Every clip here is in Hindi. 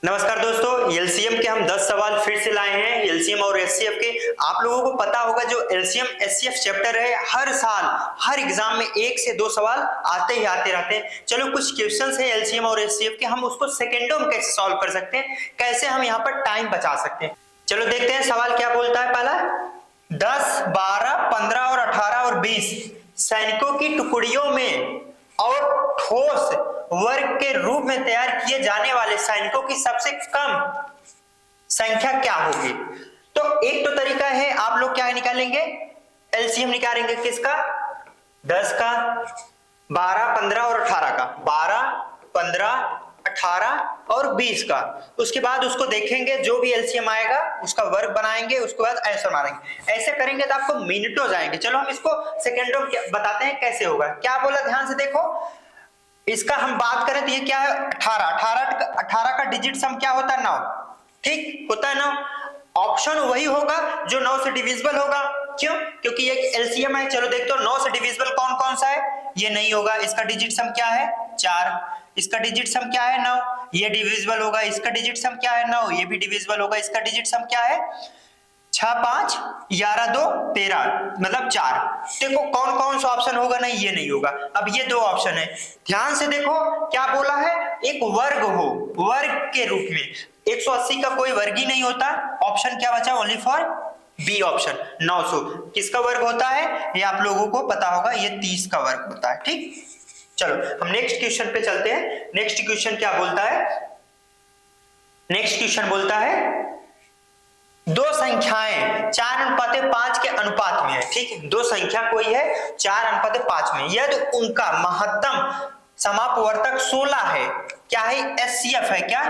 नमस्कार दोस्तों, एलसीएम के हम 10 सवाल फिर से लाए हैं। एलसीएम और एचसीएफ के आप लोगों को पता होगा जो एलसीएम एचसीएफ चैप्टर है, हर साल हर एग्जाम में 1 से 2 सवाल आते ही आते रहते हैं। चलो कुछ क्वेश्चंस है एलसीएम और एचसीएफ के, हम उसको सेकेंडों में कैसे सॉल्व कर सकते हैं, कैसे हम यहाँ पर टाइम बचा सकते हैं। चलो देखते हैं सवाल क्या बोलता है। पहला 10, 12, 15 और 18 और 20 सैनिकों की टुकड़ियों में और ठोस वर्ग के रूप में तैयार किए जाने वाले सैनिकों की सबसे कम संख्या क्या होगी। तो एक तो तरीका है, आप लोग क्या निकालेंगे, एलसीएम निकालेंगे किसका, 10 का, 12, 15 और 18 का, 12, 15, 18 और 20 का। उसके बाद उसको देखेंगे, जो भी एलसीएम आएगा उसका वर्ग बनाएंगे, उसके बाद आंसर मारेंगे। ऐसे करेंगे तो आपको मिनटों जाएंगे। चलो हम इसको सेकेंडों में बताते हैं कैसे होगा। क्या बोला, ध्यान से देखो। इसका हम बात करें तो ये क्या है, 18 का डिजिट सम क्या होता है, 9। ठीक होता है 9। ऑप्शन वही होगा जो 9 से डिविजिबल होगा। क्यों? क्योंकि ये एलसीएम है। चलो देखते हो 9 से डिविजिबल कौन कौन सा है, ये नहीं होगा। इसका डिजिट सम क्या है, 4। इसका डिजिट सम क्या है, 9, ये डिविजिबल होगा। इसका डिजिट सम क्या है, 9, ये भी डिविजिबल होगा। इसका डिजिट सम क्या है, 6, 5, 11, 2, 13, मतलब 4। देखो कौन कौन सा ऑप्शन होगा, नहीं ये नहीं होगा। अब ये 2 ऑप्शन है, ध्यान से देखो क्या बोला है, एक वर्ग हो, वर्ग के रूप में। 180 का कोई वर्ग ही नहीं होता। ऑप्शन क्या बचा, ओनली फॉर बी ऑप्शन, 900 किसका वर्ग होता है, ये आप लोगों को पता होगा, ये 30 का वर्ग होता है। ठीक, चलो हम नेक्स्ट क्वेश्चन पे चलते हैं। नेक्स्ट क्वेश्चन क्या बोलता है, नेक्स्ट क्वेश्चन बोलता है दो संख्याएं 4:5 के अनुपात में है। ठीक है, दो संख्या कोई है 4:5 में, यदि उनका महत्तम समापवर्तक 16 है। क्या है, एचसीएफ है। क्या,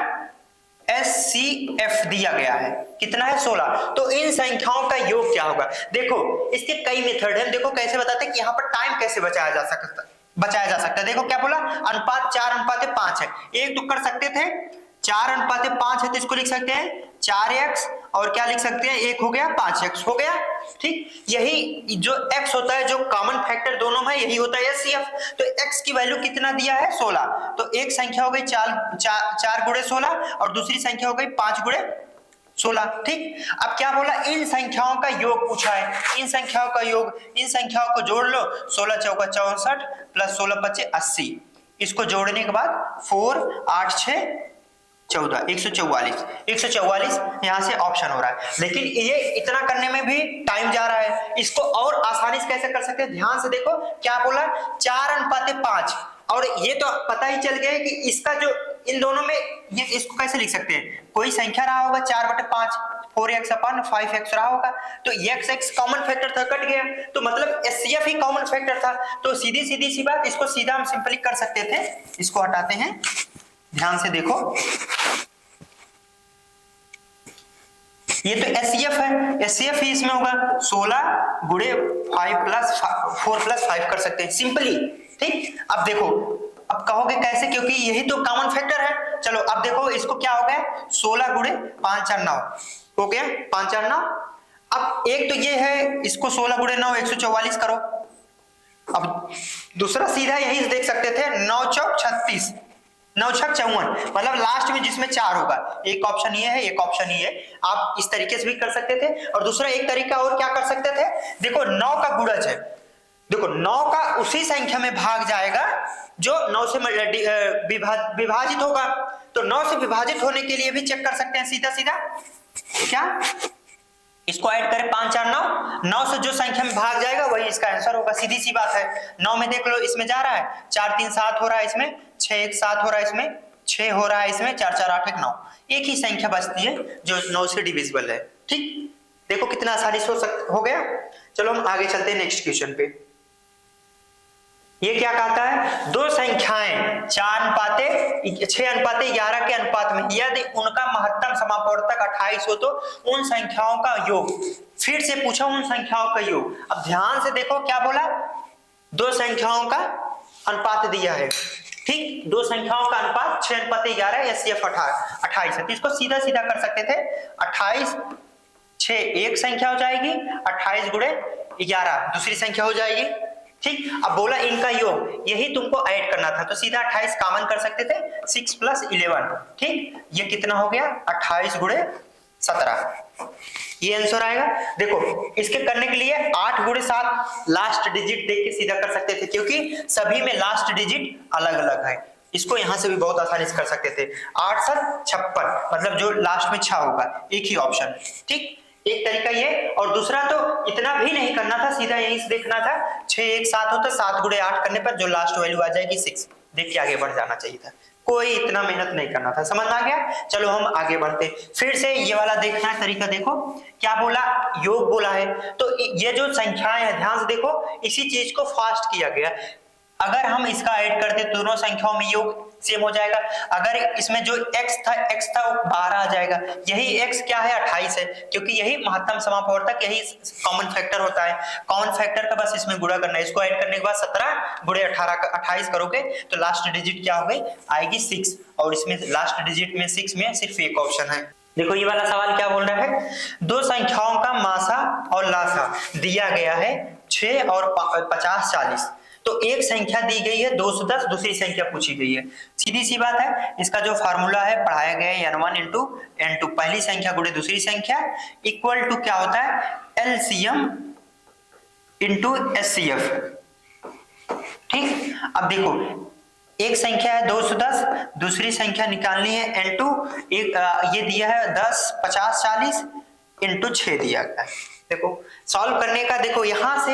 एचसीएफ दिया गया है, कितना है, 16। तो इन संख्याओं का योग क्या होगा। देखो इसके कई मेथड है, देखो कैसे बताते हैं कि यहाँ पर टाइम कैसे बचाया जा सकता है। देखो क्या बोला, अनुपात 4:5 है। एक तो कर सकते थे, 4:5 है तो इसको लिख सकते हैं 4x, और क्या लिख सकते हैं, एक हो गया 5x हो गया। ठीक, यही जो x होता है, जो कॉमन फैक्टर दोनों में, यही होता है एचसीएफ। तो x की वैल्यू कितना दिया है, 16। तो एक संख्या हो गई 4 गुणे 16 और दूसरी संख्या हो गई 5 गुणे 16। ठीक, अब क्या बोला, इन संख्याओं का योग पूछा है। इन संख्याओं का योग, इन संख्याओं को जोड़ लो, 16 चौका 64 प्लस 16 पचे 80। इसको जोड़ने के बाद 4, 8, 6, 14, 144 यहां से ऑप्शन हो रहा है। लेकिन ये इतना करने में भी टाइम जा रहा है, इसको और आसानी से कैसे कर सकते हैं, ध्यान से देखो क्या बोला, 4:5। और ये तो पता ही चल गया है कि इसका जो इन दोनों में, ये इसको कैसे लिख सकते हैं, कोई संख्या रहा होगा 4/5, 4x/5x रहा होगा, तो x कॉमन फैक्टर था, कट गया, तो मतलब एचसीएफ ही कॉमन फैक्टर था। तो सीधी सीधी सी बात, इसको सीधा हम सिंपली कर सकते थे। इसको हटाते हैं, ध्यान से देखो, ये तो एचसीएफ है, एचसीएफ ही इसमें होगा, 16 गुणे 5 प्लस 4 प्लस 5 कर सकते हैं सिंपली। ठीक, अब देखो, अब कहोगे कैसे, क्योंकि यही तो कॉमन फैक्टर है। चलो अब देखो, इसको क्या हो गया, 16 गुणे 5 4 9 हो गया, 5 4 9। अब एक तो ये है, इसको 16 गुणे 9 144 करो। अब दूसरा सीधा यही देख सकते थे, 9 चौक 36, 9 छक 54, मतलब लास्ट में जिसमें 4 होगा। एक ऑप्शन ये है, एक ऑप्शन ये है। आप इस तरीके से भी कर सकते थे। और दूसरा एक तरीका और क्या कर सकते थे, देखो 9 का गुणज है, देखो 9 का उसी संख्या में भाग जाएगा जो 9 से विभाजित होगा। तो 9 से विभाजित होने के लिए भी चेक कर सकते हैं सीधा सीधा। क्या, इसको ऐड करें 5 4 9, 9 से जो संख्या में भाग जाएगा वही इसका आंसर होगा, सीधी सी बात है। 9 में देख लो, इसमें जा रहा है 4 3 7 हो रहा है, इसमें 6 1 7 हो रहा है, इसमें 6 हो रहा है, इसमें 4 4 8 1 9। एक ही संख्या बचती है जो 9 से डिविजिबल है। ठीक, देखो कितना आसानी से हो गया। चलो हम आगे चलते हैं नेक्स्ट क्वेश्चन पे। ये क्या कहता है, दो संख्याएं 6:11 के अनुपात में, यदि उनका महत्तम समापवर्तक 28 हो तो उन संख्याओं का योग। फिर से पूछा, उन संख्याओं का योग। अब ध्यान से देखो क्या बोला, दो संख्याओं का अनुपात दिया है। ठीक, दो संख्याओं का अनुपात 6:11 एचसीएफ 28 है। तो इसको सीधा सीधा कर सकते थे, 28 6 एक संख्या हो जाएगी, 28 गुणे 11 दूसरी संख्या हो जाएगी। ठीक, अब बोला इनका योग, यही तुमको ऐड करना था, तो सीधा 28 कॉमन कर सकते थे, 6 + 11, ठीक, ये कितना हो गया 28 × 17, ये आंसर आएगा। देखो इसके करने के लिए 8 × 7 लास्ट डिजिट देख के सीधा कर सकते थे, क्योंकि सभी में लास्ट डिजिट अलग अलग है। इसको यहां से भी बहुत आसानी से कर सकते थे, 8 × 7 = 56, मतलब जो लास्ट में 6 होगा, एक ही ऑप्शन, ठीक, एक तरीका ये। और दूसरा तो इतना भी नहीं करना था, सीधा यहीं से देखना था, 6 1 7 होता, 7 × 8 करने पर जो लास्ट वैल्यू आ जाएगी 6, देख के आगे बढ़ जाना चाहिए था, कोई इतना मेहनत नहीं करना था, समझ में आ गया। चलो हम आगे बढ़ते, फिर से ये वाला देखना है तरीका। देखो क्या बोला, योग बोला है, तो ये जो संख्याएं हैं ध्यान से देखो, इसी चीज को फास्ट किया गया। अगर हम इसका ऐड करते दोनों संख्याओं में योग सेम हो जाएगा, अगर इसमें जो x था वो 12 आ जाएगा, यही x क्या है 28 है, क्योंकि यही महत्तम समापवर्तक, यही कॉमन फैक्टर होता है, कॉमन फैक्टर का बस इसमें गुणा करना है, इसको ऐड करने के बाद 17 × 18 का 28 करोगे तो लास्ट डिजिट क्या हो गई, आएगी 6, और इसमें लास्ट डिजिट में 6 में सिर्फ एक ऑप्शन है। देखो ये वाला सवाल क्या बोल रहा है, दो संख्याओं का मासा और लासा दिया गया है 6 और 50 40, तो एक संख्या दी गई है 210, दूसरी संख्या पूछी गई है। सीधी सी बात है, इसका जो फार्मूला है पढ़ाया गया है n1 × n2, पहली संख्या गुणे दूसरी संख्या इक्वल टू क्या होता है LCM × SCF, ठीक। अब देखो एक संख्या है 210, दूसरी संख्या निकालनी है n2, एक ये दिया है 10 50 40 × 6 दिया गया है। देखो सॉल्व करने का, देखो यहां से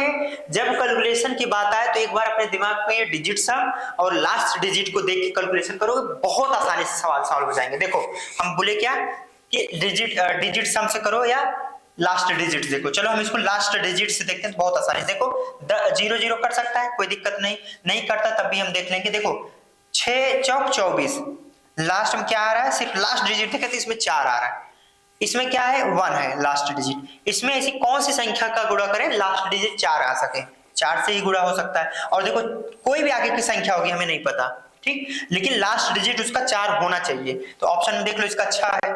जब कैलकुलेशन की बात आए तो एक बार अपने दिमाग में ये डिजिट सम और लास्ट डिजिट को देख के कैलकुलेशन करोगे, बहुत आसानी से सवाल सॉल्व हो जाएंगे। देखो हम बोले क्या कि डिजिट सम से करो या लास्ट डिजिट, देखो चलो हम इसको लास्ट डिजिट से देखते हैं तो बहुत आसानी से। देखो 0 0 कर सकता है, कोई दिक्कत नहीं, नहीं करता तब भी हम देख लेंगे। देखो 6 चौक 24, लास्ट में क्या आ रहा है, सिर्फ लास्ट डिजिट देखे तो इसमें 4 आ रहा है, इसमें क्या है 1 है लास्ट डिजिट, इसमें ऐसी कौन सी संख्या का गुणा करें लास्ट डिजिट 4 आ सके, 4 से ही गुणा हो सकता है। और देखो कोई भी आगे की संख्या होगी हमें नहीं पता, ठीक, लेकिन लास्ट डिजिट उसका 4 होना चाहिए। तो ऑप्शन में देख लो, इसका 6 है,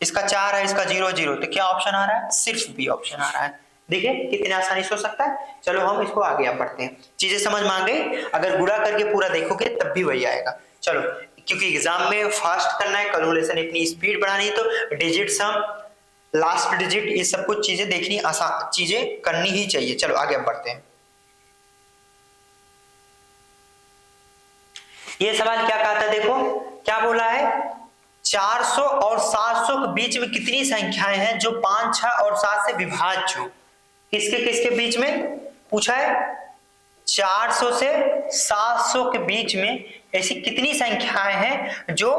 इसका 4 है, इसका 0 0, तो क्या ऑप्शन आ रहा है, सिर्फ बी ऑप्शन आ रहा है। देखिए कितने आसानी से हो सकता है। चलो हम इसको आगे आप बढ़ते हैं, चीजें समझ में आ गई, अगर गुणा करके पूरा देखोगे तब भी वही आएगा। चलो क्योंकि एग्जाम में फास्ट करना है, कैलकुलेशन इतनी स्पीड बढ़ानी है, तो डिजिट सम लास्ट डिजिट ये सब कुछ चीजें देखनी, आसान चीजें करनी ही चाहिए। चलो आगे बढ़ते हैं। ये सवाल क्या कहता है, देखो क्या बोला है, 400 और 700 के बीच में कितनी संख्याएं हैं जो 5 6 और 7 से विभाज्य हो। किसके किसके बीच में पूछा है, 400 से 700 के बीच में ऐसी कितनी संख्याएं हैं जो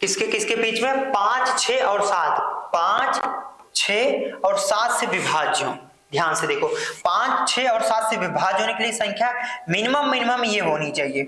किसके किसके बीच में 5 6 और 7, 5 6 और 7 से विभाज्य हो। ध्यान से देखो 5 6 और 7 से विभाज्य होने के लिए संख्या मिनिमम ये होनी चाहिए,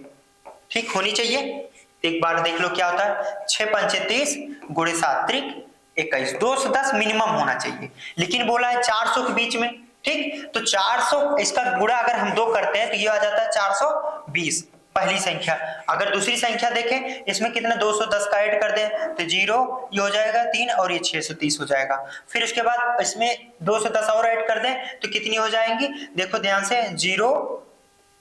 ठीक होनी चाहिए। एक बार देख लो क्या होता है, 6 पंचे 30 गुणे 7 त्रिक 21, 210 मिनिमम होना चाहिए, लेकिन बोला है 400 के बीच में, ठीक। तो 400 इसका गुणा अगर हम 2 करते हैं तो ये आ जाता है 420 पहली संख्या। अगर दूसरी संख्या देखें, इसमें कितना 210 का ऐड कर दें तो 0 ये हो जाएगा 3 और ये 630 हो जाएगा। फिर उसके बाद इसमें 210 और ऐड कर दें तो कितनी हो जाएंगी, देखो ध्यान से 0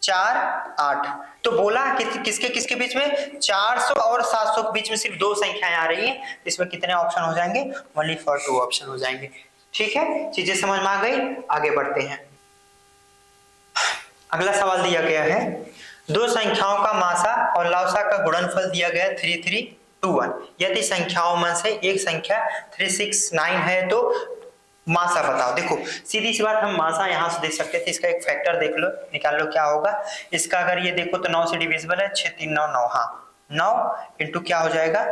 4 8। तो बोला कि किसके किसके बीच में, 400 और 700 के बीच में सिर्फ 2 संख्याएं आ रही हैं, इसमें कितने ऑप्शन हो जाएंगे, ओनली फॉर 2 ऑप्शन हो जाएंगे। ठीक है, चीजें समझ में आ गई, आगे बढ़ते हैं। अगला सवाल दिया गया है, दो संख्याओं का मासा और लवसा का गुणनफल दिया गया 3321। यदि संख्याओं में से एक संख्या 369 है तो मासा बताओ। देखो सीधी सी बात, हम मासा यहां से देख सकते थे, इसका एक फैक्टर देख लो, निकाल लो क्या होगा। इसका अगर ये देखो तो 9 से डिविजिबल है, 6 3 9 9, हाँ 9 इंटू क्या हो जाएगा,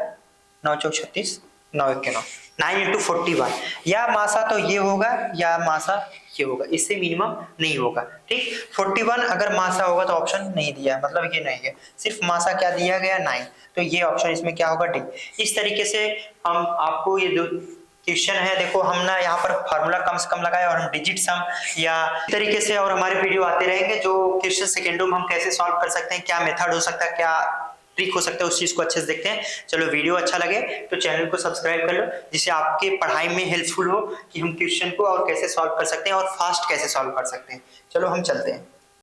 9 चौक 36, 9 1 9, 9 इंटू 41। या मासा तो ये होगा या मासा ये होगा, इससे मिनिमम नहीं होगा। ठीक, 41 अगर मासा होगा तो ऑप्शन नहीं दिया, मतलब ये नहीं है, सिर्फ मासा क्या दिया गया 9, तो ये ऑप्शन इसमें क्या होगा, डी। इस तरीके से हम आपको ये जो क्वेश्चन है, देखो हम ना यहाँ पर फार्मूला कम से कम लगाए और हम डिजिट सम या तरीके से, और हमारे वीडियो आते रहेंगे जो क्वेश्चन सेकेंडो में हम कैसे सॉल्व कर सकते हैं, क्या मेथड हो सकता है, क्या ट्रिक हो सकता है, उस चीज को अच्छे से देखते हैं। चलो वीडियो अच्छा लगे तो चैनल को सब्सक्राइब कर लो, जिससे आपके पढ़ाई में हेल्पफुल हो कि हम क्वेश्चन को और कैसे सॉल्व कर सकते हैं और फास्ट कैसे सॉल्व कर सकते हैं। चलो हम चलते हैं।